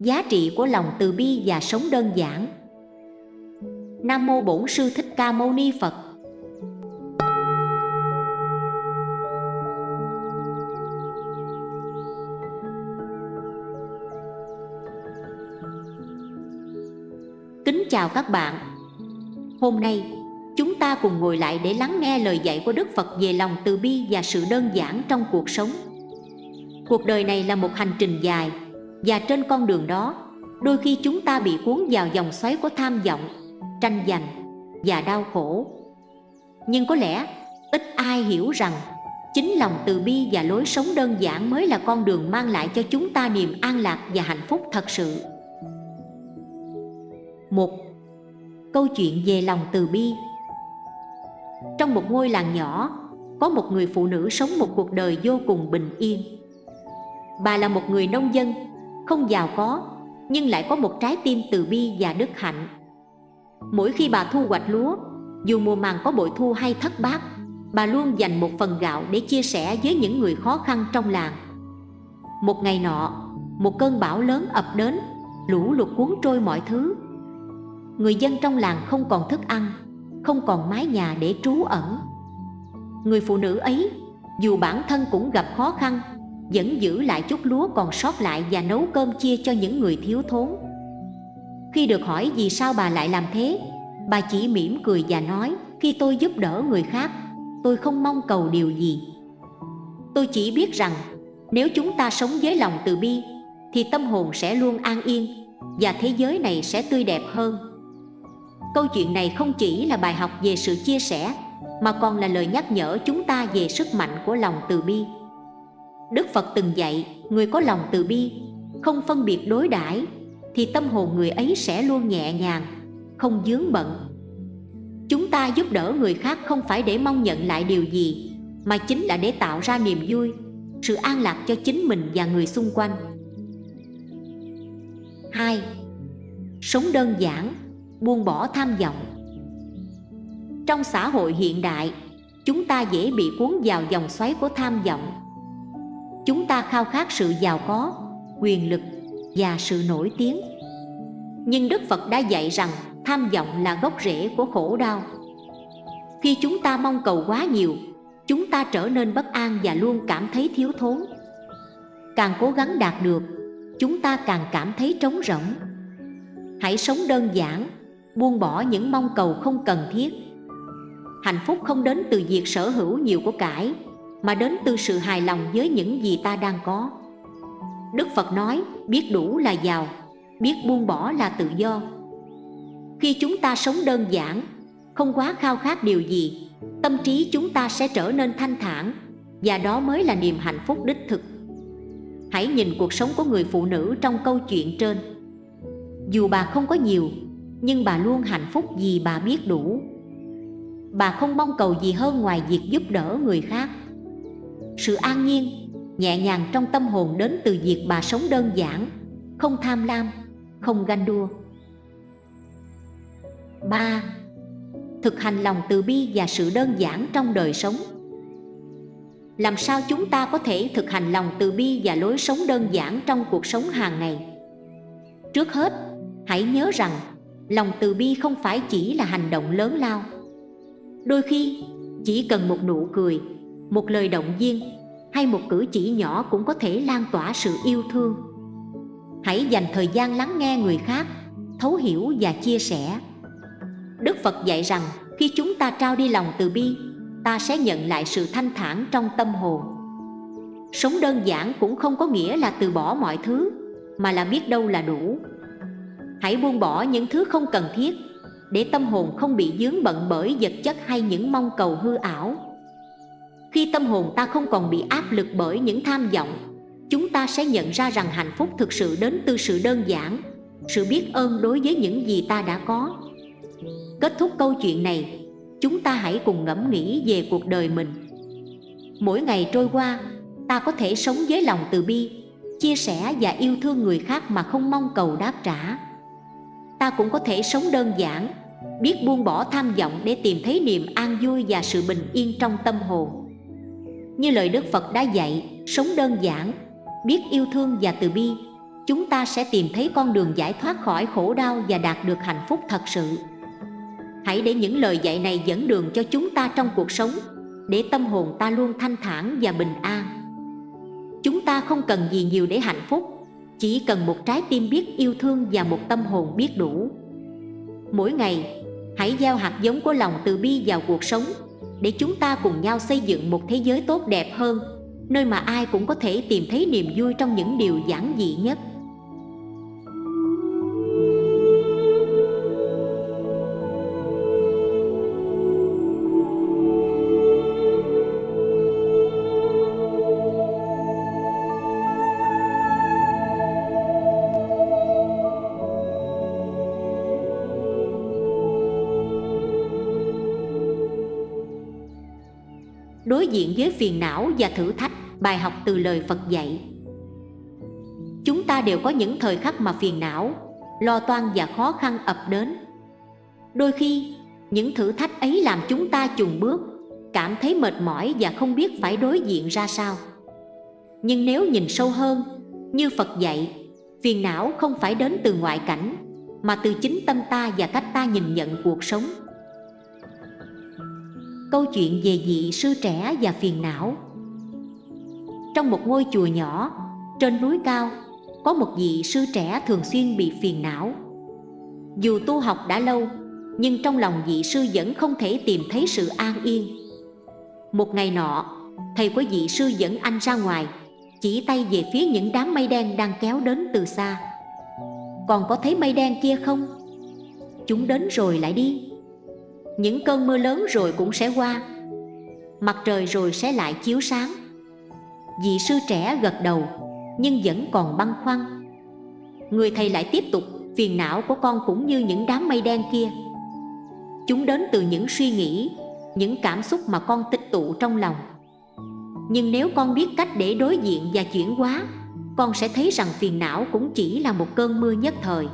Giá trị của lòng từ bi và sống đơn giản. Nam mô Bổn Sư Thích Ca Mâu Ni Phật. Kính chào các bạn. Hôm nay chúng ta cùng ngồi lại để lắng nghe lời dạy của Đức Phật về lòng từ bi và sự đơn giản trong cuộc sống. Cuộc đời này là một hành trình dài, và trên con đường đó, đôi khi chúng ta bị cuốn vào vòng xoáy của tham vọng, tranh giành và đau khổ. Nhưng có lẽ ít ai hiểu rằng chính lòng từ bi và lối sống đơn giản mới là con đường mang lại cho chúng ta niềm an lạc và hạnh phúc thật sự. Một câu chuyện về lòng từ bi. Trong một ngôi làng nhỏ, có một người phụ nữ sống một cuộc đời vô cùng bình yên. Bà là một người nông dân, không giàu có, nhưng lại có một trái tim từ bi và đức hạnh. Mỗi khi bà thu hoạch lúa, dù mùa màng có bội thu hay thất bát, bà luôn dành một phần gạo để chia sẻ với những người khó khăn trong làng. Một ngày nọ, một cơn bão lớn ập đến, lũ lụt cuốn trôi mọi thứ. Người dân trong làng không còn thức ăn, không còn mái nhà để trú ẩn. Người phụ nữ ấy, dù bản thân cũng gặp khó khăn, vẫn giữ lại chút lúa còn sót lại và nấu cơm chia cho những người thiếu thốn. Khi được hỏi vì sao bà lại làm thế, bà chỉ mỉm cười và nói: khi tôi giúp đỡ người khác, tôi không mong cầu điều gì. Tôi chỉ biết rằng nếu chúng ta sống với lòng từ bi thì tâm hồn sẽ luôn an yên và thế giới này sẽ tươi đẹp hơn. Câu chuyện này không chỉ là bài học về sự chia sẻ, mà còn là lời nhắc nhở chúng ta về sức mạnh của lòng từ bi. Đức Phật từng dạy, người có lòng từ bi, không phân biệt đối đãi, thì tâm hồn người ấy sẽ luôn nhẹ nhàng, không vướng bận. Chúng ta giúp đỡ người khác không phải để mong nhận lại điều gì, mà chính là để tạo ra niềm vui, sự an lạc cho chính mình và người xung quanh. 2. Sống đơn giản, buông bỏ tham vọng. Trong xã hội hiện đại, chúng ta dễ bị cuốn vào vòng xoáy của tham vọng. Chúng ta khao khát sự giàu có, quyền lực và sự nổi tiếng. Nhưng Đức Phật đã dạy rằng tham vọng là gốc rễ của khổ đau. Khi chúng ta mong cầu quá nhiều, chúng ta trở nên bất an và luôn cảm thấy thiếu thốn. Càng cố gắng đạt được, chúng ta càng cảm thấy trống rỗng. Hãy sống đơn giản, buông bỏ những mong cầu không cần thiết. Hạnh phúc không đến từ việc sở hữu nhiều của cải, mà đến từ sự hài lòng với những gì ta đang có. Đức Phật nói, biết đủ là giàu, biết buông bỏ là tự do. Khi chúng ta sống đơn giản, không quá khao khát điều gì, tâm trí chúng ta sẽ trở nên thanh thản, và đó mới là niềm hạnh phúc đích thực. Hãy nhìn cuộc sống của người phụ nữ trong câu chuyện trên. Dù bà không có nhiều, nhưng bà luôn hạnh phúc vì bà biết đủ. Bà không mong cầu gì hơn ngoài việc giúp đỡ người khác. Sự an nhiên, nhẹ nhàng trong tâm hồn đến từ việc bà sống đơn giản, không tham lam, không ganh đua. 3. Thực hành lòng từ bi và sự đơn giản trong đời sống. Làm sao chúng ta có thể thực hành lòng từ bi và lối sống đơn giản trong cuộc sống hàng ngày? Trước hết, hãy nhớ rằng lòng từ bi không phải chỉ là hành động lớn lao. Đôi khi, chỉ cần một nụ cười, một lời động viên hay một cử chỉ nhỏ cũng có thể lan tỏa sự yêu thương. Hãy dành thời gian lắng nghe người khác, thấu hiểu và chia sẻ. Đức Phật dạy rằng khi chúng ta trao đi lòng từ bi, ta sẽ nhận lại sự thanh thản trong tâm hồn. Sống đơn giản cũng không có nghĩa là từ bỏ mọi thứ, mà là biết đâu là đủ. Hãy buông bỏ những thứ không cần thiết, để tâm hồn không bị vướng bận bởi vật chất hay những mong cầu hư ảo. Khi tâm hồn ta không còn bị áp lực bởi những tham vọng, chúng ta sẽ nhận ra rằng hạnh phúc thực sự đến từ sự đơn giản, sự biết ơn đối với những gì ta đã có. Kết thúc câu chuyện này, chúng ta hãy cùng ngẫm nghĩ về cuộc đời mình. Mỗi ngày trôi qua, ta có thể sống với lòng từ bi, chia sẻ và yêu thương người khác mà không mong cầu đáp trả. Ta cũng có thể sống đơn giản, biết buông bỏ tham vọng để tìm thấy niềm an vui và sự bình yên trong tâm hồn. Như lời Đức Phật đã dạy, sống đơn giản, biết yêu thương và từ bi, chúng ta sẽ tìm thấy con đường giải thoát khỏi khổ đau và đạt được hạnh phúc thật sự. Hãy để những lời dạy này dẫn đường cho chúng ta trong cuộc sống, để tâm hồn ta luôn thanh thản và bình an. Chúng ta không cần gì nhiều để hạnh phúc, chỉ cần một trái tim biết yêu thương và một tâm hồn biết đủ. Mỗi ngày, hãy gieo hạt giống của lòng từ bi vào cuộc sống, để chúng ta cùng nhau xây dựng một thế giới tốt đẹp hơn, nơi mà ai cũng có thể tìm thấy niềm vui trong những điều giản dị nhất. Đối diện với phiền não và thử thách. Bài học từ lời Phật dạy. Chúng ta đều có những thời khắc mà phiền não, lo toan và khó khăn ập đến. Đôi khi, những thử thách ấy làm chúng ta chùn bước, cảm thấy mệt mỏi và không biết phải đối diện ra sao. Nhưng nếu nhìn sâu hơn, như Phật dạy, phiền não không phải đến từ ngoại cảnh, mà từ chính tâm ta và cách ta nhìn nhận cuộc sống. Câu chuyện về vị sư trẻ và phiền não. Trong một ngôi chùa nhỏ, trên núi cao, có một vị sư trẻ thường xuyên bị phiền não. Dù tu học đã lâu, nhưng trong lòng vị sư vẫn không thể tìm thấy sự an yên. Một ngày nọ, thầy của vị sư dẫn anh ra ngoài, chỉ tay về phía những đám mây đen đang kéo đến từ xa. Còn có thấy mây đen kia không? Chúng đến rồi lại đi. Những cơn mưa lớn rồi cũng sẽ qua, mặt trời rồi sẽ lại chiếu sáng. Vị sư trẻ gật đầu, nhưng vẫn còn băn khoăn. Người thầy lại tiếp tục, phiền não của con cũng như những đám mây đen kia. Chúng đến từ những suy nghĩ, những cảm xúc mà con tích tụ trong lòng. Nhưng nếu con biết cách để đối diện và chuyển hóa, con sẽ thấy rằng phiền não cũng chỉ là một cơn mưa nhất thời.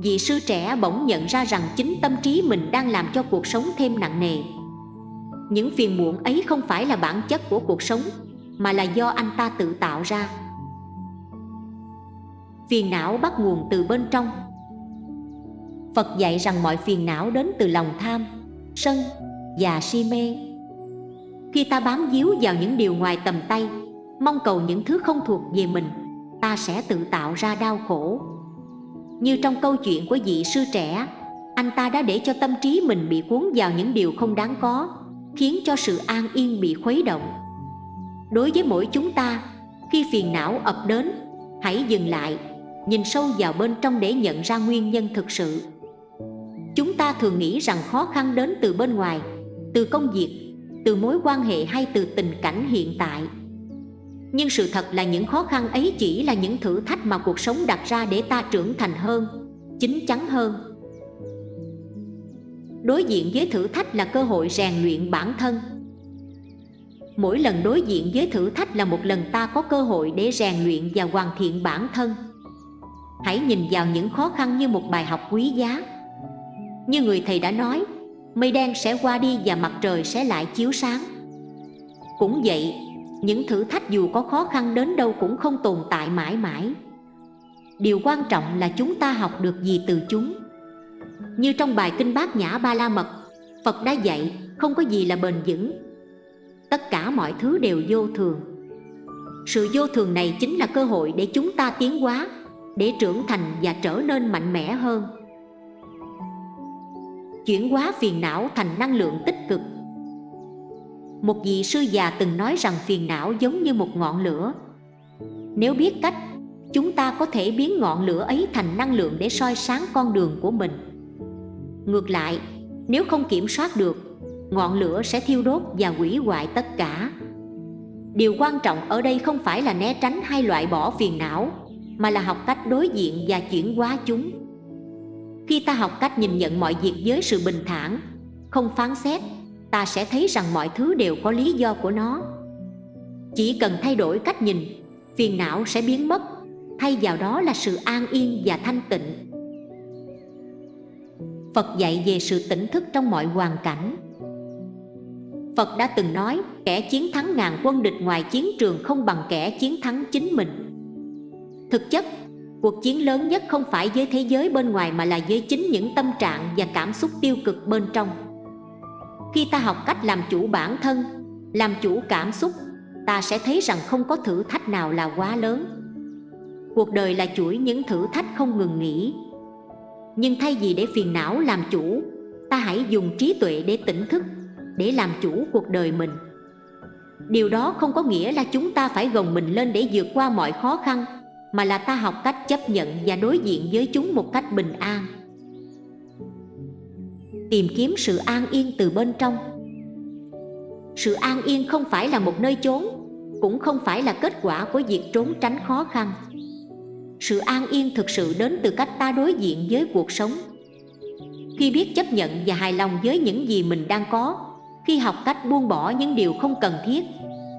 Vị sư trẻ bỗng nhận ra rằng chính tâm trí mình đang làm cho cuộc sống thêm nặng nề. Những phiền muộn ấy không phải là bản chất của cuộc sống, mà là do anh ta tự tạo ra. Phiền não bắt nguồn từ bên trong. Phật dạy rằng mọi phiền não đến từ lòng tham, sân và si mê. Khi ta bám víu vào những điều ngoài tầm tay, mong cầu những thứ không thuộc về mình, ta sẽ tự tạo ra đau khổ. Như trong câu chuyện của vị sư trẻ, anh ta đã để cho tâm trí mình bị cuốn vào những điều không đáng có, khiến cho sự an yên bị khuấy động. Đối với mỗi chúng ta, khi phiền não ập đến, hãy dừng lại, nhìn sâu vào bên trong để nhận ra nguyên nhân thực sự. Chúng ta thường nghĩ rằng khó khăn đến từ bên ngoài, từ công việc, từ mối quan hệ hay từ tình cảnh hiện tại. Nhưng sự thật là những khó khăn ấy chỉ là những thử thách mà cuộc sống đặt ra để ta trưởng thành hơn, chín chắn hơn. Đối diện với thử thách là cơ hội rèn luyện bản thân. Mỗi lần đối diện với thử thách là một lần ta có cơ hội để rèn luyện và hoàn thiện bản thân. Hãy nhìn vào những khó khăn như một bài học quý giá. Như người thầy đã nói, mây đen sẽ qua đi và mặt trời sẽ lại chiếu sáng. Cũng vậy, những thử thách dù có khó khăn đến đâu cũng không tồn tại mãi mãi. Điều quan trọng là chúng ta học được gì từ chúng. Như trong bài Kinh Bát Nhã Ba La Mật, Phật đã dạy không có gì là bền vững. Tất cả mọi thứ đều vô thường. Sự vô thường này chính là cơ hội để chúng ta tiến hóa, để trưởng thành và trở nên mạnh mẽ hơn. Chuyển hóa phiền não thành năng lượng tích cực. Một vị sư già từng nói rằng phiền não giống như một ngọn lửa. Nếu biết cách, chúng ta có thể biến ngọn lửa ấy thành năng lượng để soi sáng con đường của mình. Ngược lại, nếu không kiểm soát được, ngọn lửa sẽ thiêu đốt và hủy hoại tất cả. Điều quan trọng ở đây không phải là né tránh hay loại bỏ phiền não, mà là học cách đối diện và chuyển hóa chúng. Khi ta học cách nhìn nhận mọi việc với sự bình thản, không phán xét, ta sẽ thấy rằng mọi thứ đều có lý do của nó. Chỉ cần thay đổi cách nhìn, phiền não sẽ biến mất, thay vào đó là sự an yên và thanh tịnh. Phật dạy về sự tỉnh thức trong mọi hoàn cảnh. Phật đã từng nói, kẻ chiến thắng ngàn quân địch ngoài chiến trường không bằng kẻ chiến thắng chính mình. Thực chất, cuộc chiến lớn nhất không phải với thế giới bên ngoài mà là với chính những tâm trạng và cảm xúc tiêu cực bên trong. Khi ta học cách làm chủ bản thân, làm chủ cảm xúc, ta sẽ thấy rằng không có thử thách nào là quá lớn. Cuộc đời là chuỗi những thử thách không ngừng nghỉ. Nhưng thay vì để phiền não làm chủ, ta hãy dùng trí tuệ để tỉnh thức, để làm chủ cuộc đời mình. Điều đó không có nghĩa là chúng ta phải gồng mình lên để vượt qua mọi khó khăn, mà là ta học cách chấp nhận và đối diện với chúng một cách bình an. Tìm kiếm sự an yên từ bên trong. Sự an yên không phải là một nơi chốn, cũng không phải là kết quả của việc trốn tránh khó khăn. Sự an yên thực sự đến từ cách ta đối diện với cuộc sống. Khi biết chấp nhận và hài lòng với những gì mình đang có, khi học cách buông bỏ những điều không cần thiết,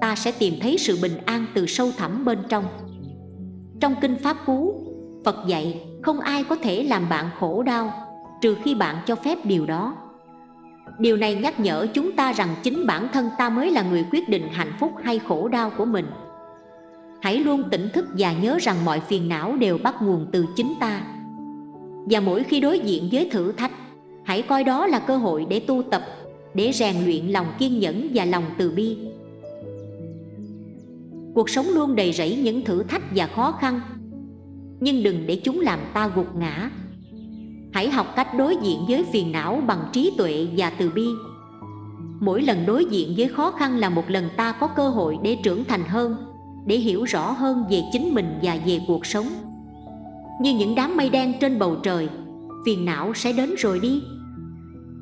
ta sẽ tìm thấy sự bình an từ sâu thẳm bên trong. Trong Kinh Pháp Cú, Phật dạy không ai có thể làm bạn khổ đau, trừ khi bạn cho phép điều đó. Điều này nhắc nhở chúng ta rằng chính bản thân ta mới là người quyết định hạnh phúc hay khổ đau của mình. Hãy luôn tỉnh thức và nhớ rằng mọi phiền não đều bắt nguồn từ chính ta. Và mỗi khi đối diện với thử thách, hãy coi đó là cơ hội để tu tập, để rèn luyện lòng kiên nhẫn và lòng từ bi. Cuộc sống luôn đầy rẫy những thử thách và khó khăn, nhưng đừng để chúng làm ta gục ngã. Hãy học cách đối diện với phiền não bằng trí tuệ và từ bi. Mỗi lần đối diện với khó khăn là một lần ta có cơ hội để trưởng thành hơn, để hiểu rõ hơn về chính mình và về cuộc sống. Như những đám mây đen trên bầu trời, phiền não sẽ đến rồi đi.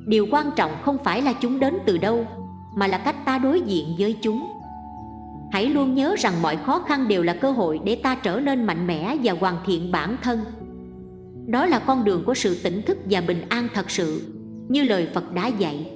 Điều quan trọng không phải là chúng đến từ đâu, mà là cách ta đối diện với chúng. Hãy luôn nhớ rằng mọi khó khăn đều là cơ hội để ta trở nên mạnh mẽ và hoàn thiện bản thân. Đó là con đường của sự tỉnh thức và bình an thật sự, như lời Phật đã dạy.